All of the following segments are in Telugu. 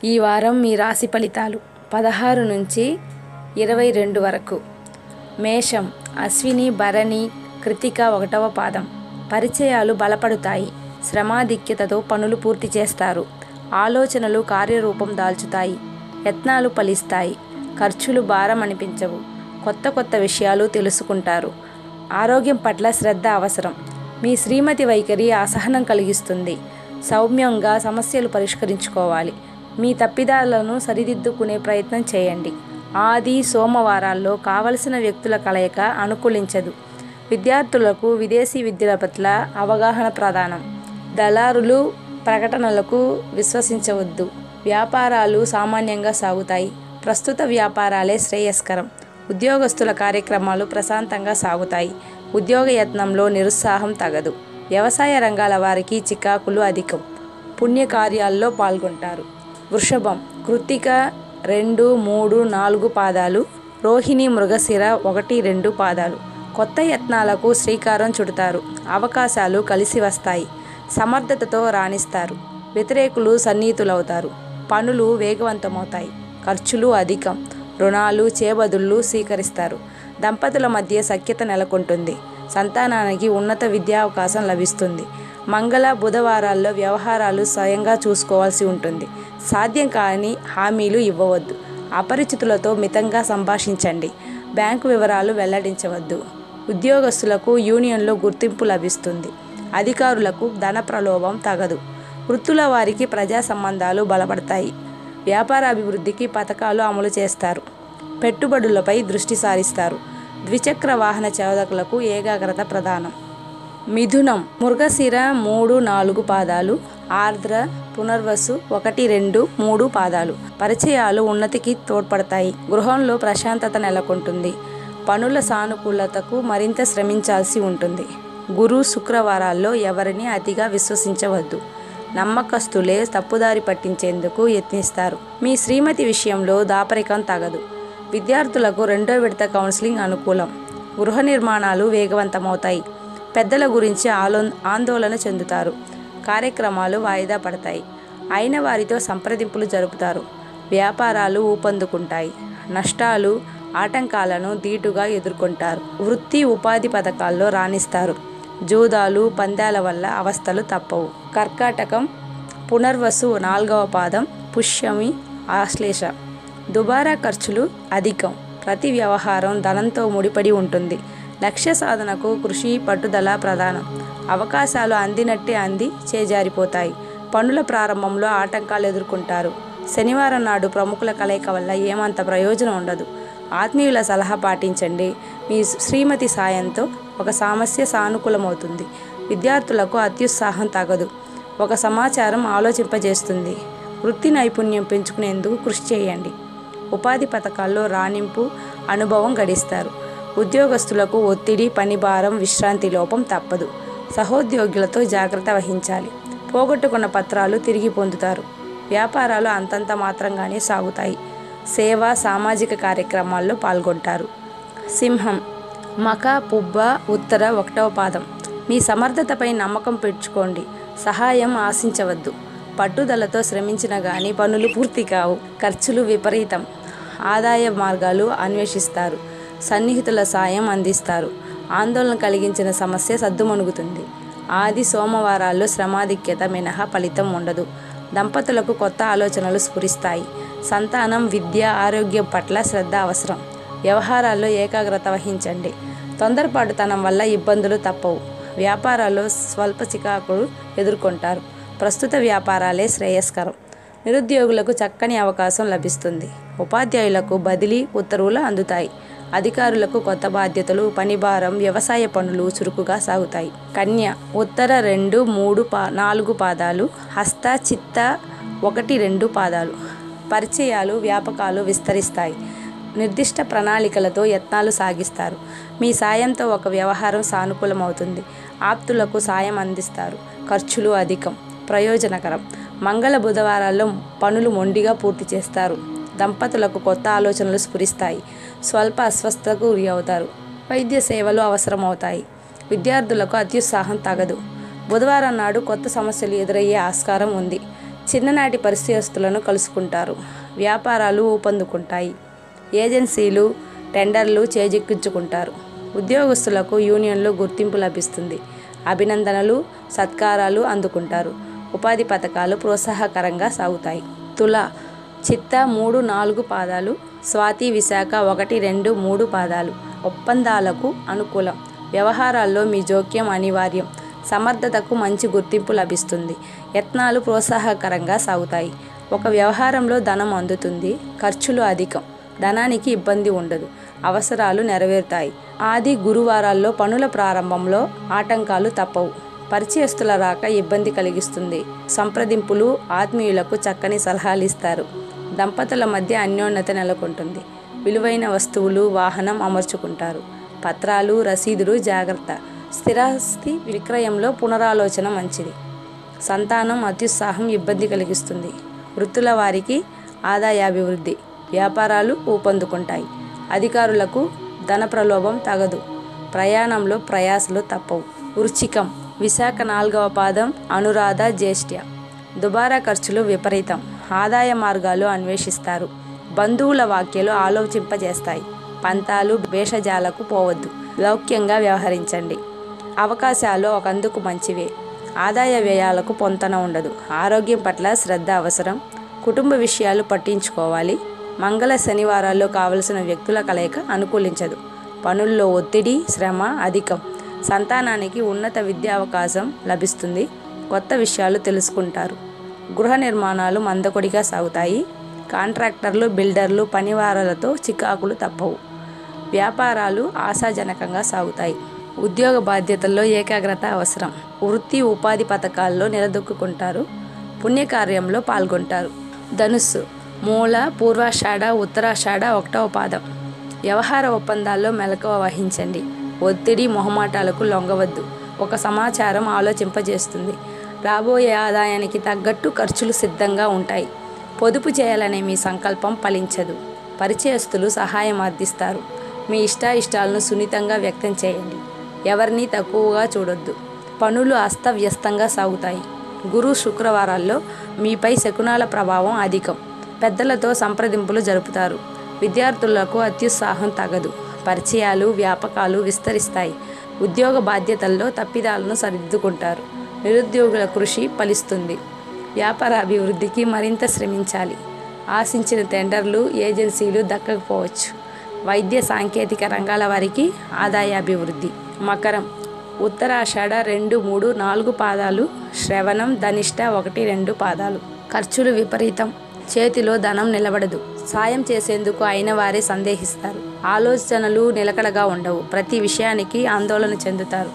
ఈ వారం మీ రాశి ఫలితాలు 16 నుంచి 22 వరకు. మేషం, అశ్విని, భరణి, కృతిక 1వ పాదం. పరిచయాలు బలపడుతాయి. శ్రమాధిక్యతతో పనులు పూర్తి చేస్తారు. ఆలోచనలు కార్యరూపం దాల్చుతాయి. యత్నాలు ఫలిస్తాయి. ఖర్చులు భారం అనిపించవు. కొత్త విషయాలు తెలుసుకుంటారు. ఆరోగ్యం పట్ల శ్రద్ధ అవసరం. మీ శ్రీమతి వైఖరి అసహనం కలిగిస్తుంది. సౌమ్యంగా సమస్యలు పరిష్కరించుకోవాలి. మీ తప్పిదాలను సరిదిద్దుకునే ప్రయత్నం చేయండి. ఆది, సోమవారాల్లో కావలసిన వ్యక్తుల కలయిక అనుకూలించదు. విద్యార్థులకు విదేశీ విద్యల పట్ల అవగాహన ప్రధానం. దళారులు ప్రకటనలకు విశ్వసించవద్దు. వ్యాపారాలు సామాన్యంగా సాగుతాయి. ప్రస్తుత వ్యాపారాలే శ్రేయస్కరం. ఉద్యోగస్తుల కార్యక్రమాలు ప్రశాంతంగా సాగుతాయి. ఉద్యోగ యత్నంలో నిరుత్సాహం తగదు. వ్యవసాయ రంగాల వారికి చికాకులు అధికం. పుణ్యకార్యాల్లో పాల్గొంటారు. వృషభం, కృత్తిక 2, 3, 4 పాదాలు. రోహిణి, మృగశిర 1, 2 పాదాలు. కొత్త యత్నాలకు శ్రీకారం చుడతారు. అవకాశాలు కలిసి వస్తాయి. సమర్థతతో రాణిస్తారు. వ్యతిరేకులు సన్నిహితులవుతారు. పనులు వేగవంతమవుతాయి. ఖర్చులు అధికం. రుణాలు, చేబదుళ్ళు స్వీకరిస్తారు. దంపతుల మధ్య సఖ్యత నెలకొంటుంది. సంతానానికి ఉన్నత విద్యావకాశం లభిస్తుంది. మంగళ, బుధవారాల్లో వ్యవహారాలు స్వయంగా చూసుకోవాల్సి ఉంటుంది. సాధ్యం కాని హామీలు ఇవ్వవద్దు. అపరిచితులతో మితంగా సంభాషించండి. బ్యాంకు వివరాలు వెల్లడించవద్దు. ఉద్యోగస్తులకు యూనియన్లో గుర్తింపు లభిస్తుంది. అధికారులకు ధన ప్రలోభం తగదు. వృత్తుల వారికి ప్రజా సంబంధాలు బలపడతాయి. వ్యాపార అభివృద్ధికి పథకాలు అమలు చేస్తారు. పెట్టుబడులపై దృష్టి సారిస్తారు. ద్విచక్ర వాహన చోదకులకు ఏకాగ్రత ప్రధానం. మిథునం, మృగశిర 3, 4 పాదాలు. ఆర్ద్ర, పునర్వసు 1, 2, 3 పాదాలు. పరిచయాలు ఉన్నతికి తోడ్పడతాయి. గృహంలో ప్రశాంతత నెలకొంటుంది. పనుల సానుకూలతకు మరింత శ్రమించాల్సి ఉంటుంది. గురు, శుక్రవారాల్లో ఎవరిని అతిగా విశ్వసించవద్దు. నమ్మకస్తులే తప్పుదారి పట్టించేందుకు యత్నిస్తారు. మీ శ్రీమతి విషయంలో దాపరికం తగదు. విద్యార్థులకు 2వ విడత కౌన్సిలింగ్ అనుకూలం. గృహ నిర్మాణాలు వేగవంతమవుతాయి. పెద్దల గురించి ఆందోళన చెందుతారు. కార్యక్రమాలు వాయిదా పడతాయి. అయిన వారితో సంప్రదింపులు జరుపుతారు. వ్యాపారాలు ఊపందుకుంటాయి. నష్టాలు, ఆటంకాలను ధీటుగా ఎదుర్కొంటారు. వృత్తి, ఉపాధి పథకాల్లో రాణిస్తారు. జూదాలు, పందాల వల్ల అవస్థలు తప్పవు. కర్కాటకం, పునర్వసు 4వ పాదం. పుష్యమి, ఆశ్లేష. దుబారా ఖర్చులు అధికం. ప్రతి వ్యవహారం ధనంతో ముడిపడి ఉంటుంది. లక్ష్య సాధనకు కృషి, పట్టుదల ప్రధానం. అవకాశాలు అందినట్టే అంది చేజారిపోతాయి. పనుల ప్రారంభంలో ఆటంకాలు ఎదుర్కొంటారు. శనివారం నాడు ప్రముఖుల కలయిక వల్ల ఏమంత ప్రయోజనం ఉండదు. ఆత్మీయుల సలహా పాటించండి. మీ శ్రీమతి సాయంతో ఒక సమస్య సానుకూలమవుతుంది. విద్యార్థులకు అత్యుత్సాహం తగదు. ఒక సమాచారం ఆలోచింపజేస్తుంది. వృత్తి నైపుణ్యం పెంచుకునేందుకు కృషి చేయండి. ఉపాధి పథకాల్లో రాణింపు, అనుభవం గడిస్తారు. ఉద్యోగస్తులకు ఒత్తిడి, పనిభారం, విశ్రాంతి లోపం తప్పదు. సహోద్యోగులతో జాగ్రత్త వహించాలి. పోగొట్టుకున్న పత్రాలు తిరిగి పొందుతారు. వ్యాపారాలు అంతంత మాత్రంగానే సాగుతాయి. సేవ, సామాజిక కార్యక్రమాల్లో పాల్గొంటారు. సింహం, మక, పుబ్బ, ఉత్తర 1వ పాదం. మీ సమర్థతపై నమ్మకం పెంచుకోండి. సహాయం ఆశించవద్దు. పట్టుదలతో శ్రమించిన గాని పనులు పూర్తి కావు. ఖర్చులు విపరీతం. ఆదాయ మార్గాలు అన్వేషిస్తారు. సన్నిహితుల సాయం అందిస్తారు. ఆందోళన కలిగించిన సమస్య సద్దుమణుగుతుంది. ఆది, సోమవారాల్లో శ్రమాధిక్యత మినహా ఫలితం ఉండదు. దంపతులకు కొత్త ఆలోచనలు స్ఫురిస్తాయి. సంతానం, విద్య, ఆరోగ్యం పట్ల శ్రద్ధ అవసరం. వ్యవహారాల్లో ఏకాగ్రత వహించండి. తొందరపాటుతనం వల్ల ఇబ్బందులు తప్పవు. వ్యాపారాల్లో స్వల్ప చికాకులు ఎదుర్కొంటారు. ప్రస్తుత వ్యాపారాలే శ్రేయస్కరం. నిరుద్యోగులకు చక్కని అవకాశం లభిస్తుంది. ఉపాధ్యాయులకు బదిలీ ఉత్తర్వులు అందుతాయి. అధికారులకు కొత్త బాధ్యతలు, పనిభారం, వ్యవసాయ పనులు చురుకుగా సాగుతాయి. కన్య, ఉత్తర 2, 3, 4 పాదాలు. హస్త, చిత్త 1, 2 పాదాలు. పరిచయాలు, వ్యాపకాలు విస్తరిస్తాయి. నిర్దిష్ట ప్రణాళికలతో యత్నాలు సాగిస్తారు. మీ సాయంతో ఒక వ్యవహారం సానుకూలమవుతుంది. ఆప్తులకు సాయం అందిస్తారు. ఖర్చులు అధికం. ప్రయోజనకరం. మంగళ, బుధవారాల్లో పనులు మొండిగా పూర్తి చేస్తారు. దంపతులకు కొత్త ఆలోచనలు స్ఫురిస్తాయి. స్వల్ప అస్వస్థతకు గురి అవుతారు. వైద్య సేవలు అవసరమవుతాయి. విద్యార్థులకు అత్యుత్సాహం తగదు. బుధవారం నాడు కొత్త సమస్యలు ఎదురయ్యే ఆస్కారం ఉంది. చిన్ననాటి పరిచయస్తులను కలుసుకుంటారు. వ్యాపారాలు ఊపందుకుంటాయి. ఏజెన్సీలు, టెండర్లు చేజిక్కించుకుంటారు. ఉద్యోగస్తులకు యూనియన్లు గుర్తింపు లభిస్తుంది. అభినందనలు, సత్కారాలు అందుకుంటారు. ఉపాధి పథకాలు ప్రోత్సాహకరంగా సాగుతాయి. తుల చిత్త 3, 4 పాదాలు, స్వాతి, విశాఖ 1, 2, 3 పాదాలు. ఒప్పందాలకు అనుకూలం. వ్యవహారాల్లో మీ జోక్యం అనివార్యం. సమర్థతకు మంచి గుర్తింపు లభిస్తుంది. యత్నాలు ప్రోత్సాహకరంగా సాగుతాయి. ఒక వ్యవహారంలో ధనం అందుతుంది. ఖర్చులు అధికం. ధనానికి ఇబ్బంది ఉండదు. అవసరాలు నెరవేరుతాయి. ఆది, గురువారాల్లో పనుల ప్రారంభంలో ఆటంకాలు తప్పవు. పరిచయస్తుల రాక ఇబ్బంది కలిగిస్తుంది. సంప్రదింపులు, ఆత్మీయులకు చక్కని సలహాలు ఇస్తారు. దంపతుల మధ్య అన్యోన్యత నెలకొంటుంది. విలువైన వస్తువులు, వాహనం అమర్చుకుంటారు. పత్రాలు, రసీదులు జాగ్రత్త. స్థిరాస్తి విక్రయంలో పునరాలోచన మంచిది. సంతానం అత్యుత్సాహం ఇబ్బంది కలిగిస్తుంది. వృత్తుల వారికి ఆదాయాభివృద్ధి. వ్యాపారాలు ఊపందుకుంటాయి. అధికారులకు ధన ప్రలోభం తగదు. ప్రయాణంలో ప్రయాసలు తప్పవు. వృశ్చికం విశాఖ 4వ పాదం, అనురాధ, జ్యేష్ఠ్య. దుబారా ఖర్చులు విపరీతం. ఆదాయ మార్గాలు అన్వేషిస్తారు. బంధువుల వ్యాఖ్యలు ఆలోచింపజేస్తాయి. పంతాలు, భేషజాలకు పోవద్దు. లౌక్యంగా వ్యవహరించండి. అవకాశాలు ఒకందుకు మంచివే. ఆదాయ వ్యయాలకు పొంతన ఉండదు. ఆరోగ్యం పట్ల శ్రద్ధ అవసరం. కుటుంబ విషయాలు పట్టించుకోవాలి. మంగళ, శనివారాల్లో కావలసిన వ్యక్తుల కలయిక అనుకూలించదు. పనుల్లో ఒత్తిడి, శ్రమ అధికం. సంతానానికి ఉన్నత విద్యావకాశం లభిస్తుంది. కొత్త విషయాలు తెలుసుకుంటారు. గృహ నిర్మాణాలు మందకొడిగా సాగుతాయి. కాంట్రాక్టర్లు, బిల్డర్లు, పనివారలతో చికాకులు తప్పవు. వ్యాపారాలు ఆశాజనకంగా సాగుతాయి. ఉద్యోగ బాధ్యతల్లో ఏకాగ్రత అవసరం. వృత్తి, ఉపాధి పథకాల్లో నిలదొక్కుంటారు. పుణ్యకార్యంలో పాల్గొంటారు. ధనుస్సు మూల, పూర్వాషాఢ, ఉత్తరాషాఢ 1వ పాదం. వ్యవహార ఒప్పందాల్లో మెలకువ వహించండి. ఒత్తిడి, మొహమాటాలకు లొంగవద్దు. ఒక సమాచారం ఆలోచింపజేస్తుంది. రాబోయే ఆదాయానికి తగ్గట్టు ఖర్చులు సిద్ధంగా ఉంటాయి. పొదుపు చేయాలనే మీ సంకల్పం ఫలించదు. పరిచయస్తులు సహాయం అందిస్తారు. మీ ఇష్టాయిష్టాలను సున్నితంగా వ్యక్తం చేయండి. ఎవరిని తక్కువగా చూడొద్దు. పనులు అస్తవ్యస్తంగా సాగుతాయి. గురు, శుక్రవారాల్లో మీపై శకునాల ప్రభావం అధికం. పెద్దలతో సంప్రదింపులు జరుపుతారు. విద్యార్థులకు అత్యుత్సాహం తగదు. పరిచయాలు, వ్యాపకాలు విస్తరిస్తాయి. ఉద్యోగ బాధ్యతల్లో తప్పిదాలను సరిదిద్దుకుంటారు. నిరుద్యోగుల కృషి ఫలిస్తుంది. వ్యాపార అభివృద్ధికి మరింత శ్రమించాలి. ఆశించిన టెండర్లు, ఏజెన్సీలు దక్కకపోవచ్చు. వైద్య, సాంకేతిక రంగాల వారికి ఆదాయాభివృద్ధి. మకరం ఉత్తరాషాఢ 2, 3, 4 పాదాలు, శ్రవణం, ధనిష్ట 1, 2 పాదాలు. ఖర్చులు విపరీతం. చేతిలో ధనం నిలబడదు. సాయం చేసేందుకు అయిన వారే సందేహిస్తారు. ఆలోచనలు నిలకడగా ఉండవు. ప్రతి విషయానికి ఆందోళన చెందుతారు.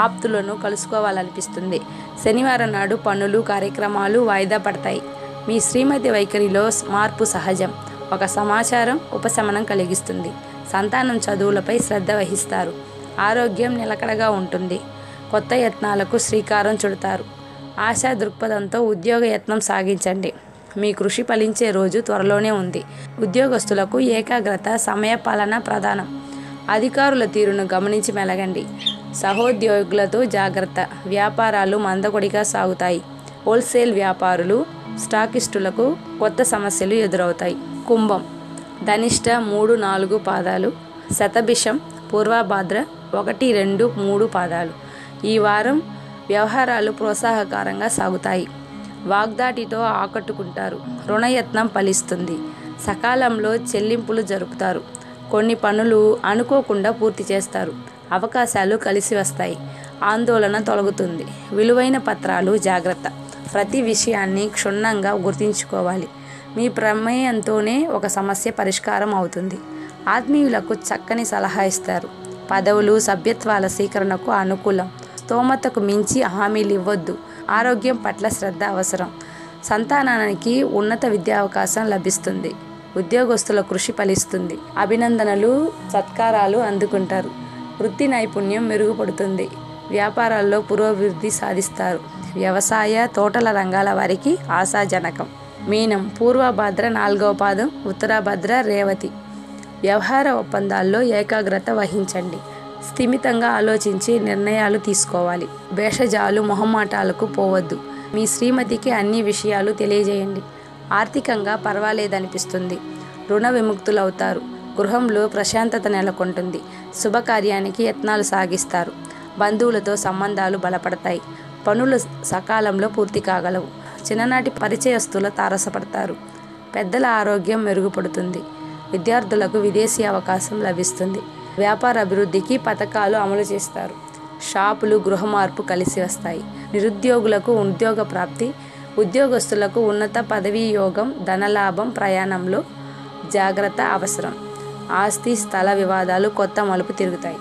ఆప్తులను కలుసుకోవాలనిపిస్తుంది. శనివారం నాడు పనులు, కార్యక్రమాలు వాయిదా పడతాయి. మీ శ్రీమతి వైఖరిలో మార్పు సహజం. ఒక సమాచారం ఉపశమనం కలిగిస్తుంది. సంతానం చదువులపై శ్రద్ధ వహిస్తారు. ఆరోగ్యం నిలకడగా ఉంటుంది. కొత్త యత్నాలకు శ్రీకారం చుడతారు. ఆశా దృక్పథంతో ఉద్యోగ యత్నం సాగించండి. మీ కృషి ఫలించే రోజు త్వరలోనే ఉంది. ఉద్యోగస్తులకు ఏకాగ్రత, సమయపాలన ప్రధానం. అధికారుల తీరును గమనించి మెలగండి. సహోద్యోగులతో జాగ్రత్త. వ్యాపారాలు మందకొడిగా సాగుతాయి. హోల్సేల్ వ్యాపారులు, స్టాకిస్టులకు కొత్త సమస్యలు ఎదురవుతాయి. కుంభం ధనిష్ట 3, 4 పాదాలు, శతభిషం, పూర్వభాద్ర 1, 2, 3 పాదాలు. ఈ వారం వ్యవహారాలు ప్రోత్సాహకరంగా సాగుతాయి. వాగ్దాటితో ఆకట్టుకుంటారు. రుణయత్నం ఫలిస్తుంది. సకాలంలో చెల్లింపులు జరుపుతారు. కొన్ని పనులు అనుకోకుండా పూర్తి చేస్తారు. అవకాశాలు కలిసి వస్తాయి. ఆందోళన తొలగుతుంది. విలువైన పత్రాలు జాగ్రత్త. ప్రతి విషయాన్ని క్షుణ్ణంగా గుర్తుంచుకోవాలి. మీ ప్రమేయంతోనే ఒక సమస్య పరిష్కారం అవుతుంది. ఆత్మీయులకు చక్కని సలహా ఇస్తారు. పదవులు, సభ్యత్వాల స్వీకరణకు అనుకూలం. స్తోమతకు మించి హామీలు ఇవ్వద్దు. ఆరోగ్యం పట్ల శ్రద్ధ అవసరం. సంతానానికి ఉన్నత విద్యావకాశం లభిస్తుంది. ఉద్యోగస్తుల కృషి ఫలిస్తుంది. అభినందనలు, సత్కారాలు అందుకుంటారు. వృత్తి నైపుణ్యం మెరుగుపడుతుంది. వ్యాపారాల్లో పురోభివృద్ధి సాధిస్తారు. వ్యవసాయ, తోటల రంగాల వారికి ఆశాజనకం. మీనం పూర్వభద్ర 4వ పాదం, ఉత్తరాభద్ర, రేవతి. వ్యవహార ఒప్పందాల్లో ఏకాగ్రత వహించండి. స్థిమితంగా ఆలోచించి నిర్ణయాలు తీసుకోవాలి. భేషజాలు, మొహమాటాలకు పోవద్దు. మీ శ్రీమతికి అన్ని విషయాలు తెలియజేయండి. ఆర్థికంగా పర్వాలేదనిపిస్తుంది. రుణ విముక్తులవుతారు. గృహంలో ప్రశాంతత నెలకొంటుంది. శుభకార్యానికి యత్నాలు సాగిస్తారు. బంధువులతో సంబంధాలు బలపడతాయి. పనులు సకాలంలో పూర్తి కాగలవు. చిన్ననాటి పరిచయస్తుల తారసపడతారు. పెద్దల ఆరోగ్యం మెరుగుపడుతుంది. విద్యార్థులకు విదేశీ అవకాశం లభిస్తుంది. వ్యాపార అభివృద్ధికి పథకాలు అమలు చేస్తారు. షాపులు, గృహ మార్పు కలిసి వస్తాయి. నిరుద్యోగులకు ఉద్యోగ ప్రాప్తి, ఉద్యోగస్తులకు ఉన్నత పదవీ యోగం, ధనలాభం. ప్రయాణంలో జాగ్రత్త అవసరం. ఆస్తి స్థల వివాదాలు కొత్త మలుపు తిరుగుతాయి.